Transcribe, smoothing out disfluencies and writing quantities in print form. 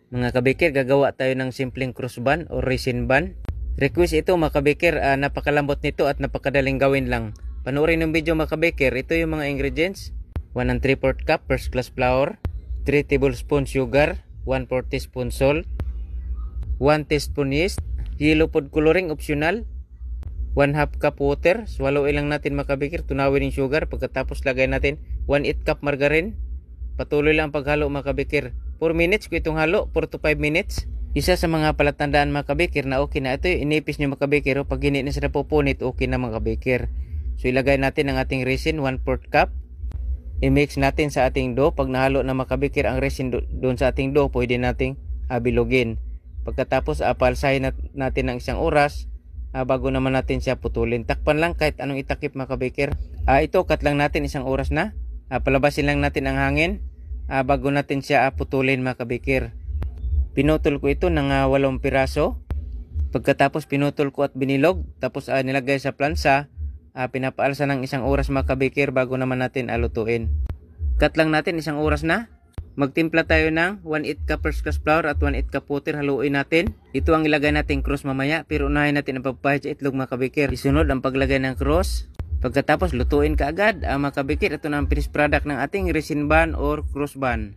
Mga kabikir, gagawa tayo ng simpleng cross band o resin band. Request ito mga kabikir, napakalambot nito at napakadaling gawin lang. Panoorin ng video mga kabikir. Ito yung mga ingredients. 1 3/4 cup first class flour, 3 tablespoon sugar, 1/4 teaspoon salt, 1 teaspoon yeast, yellow food coloring optional, 1/2 cup water. Swallow lang natin mga kabikir, tunawin yung sugar. Pagkatapos lagay natin 1/8 cup margarine. Patuloy lang paghalo mga kabikir. 4 minutes ko itong halo, 4 to 5 minutes. Isa sa mga palatandaan mga kabikir na okay na ito, inipis nyo mga kabikir. Pag hindi na sila pupunit, okay na mga kabikir. So ilagay natin ang ating resin, 1/4 cup. I-mix natin sa ating dough. Pag nahalo na mga kabikir ang resin doon sa ating dough, pwede nating bilogin. Pagkatapos palsahin natin ng 1 oras bago naman natin siya putulin. Takpan lang kahit anong itakip mga kabikir. Ito cut lang natin 1 oras na. Palabasin lang natin ang hangin bago natin siya putulin mga kabikir. Pinutol ko ito ng 8 piraso. Pagkatapos pinutol ko at binilog. Tapos nilagay sa plansa. Pinapaalsa ng 1 oras mga kabikir bago naman natin lutuin. Cut lang natin 1 oras na. Magtimpla tayo ng 1/8 cup first class flour at 1/8 cup water. Haluin natin. Ito ang ilagay natin cross mamaya. Pero unahin natin ang pagpahid sa itlog mga kabikir. Isunod ang paglagay ng cross. Pagkatapos lutuin ka agad mga kabikir. Ito na ang finished product ng ating resin band or cross band.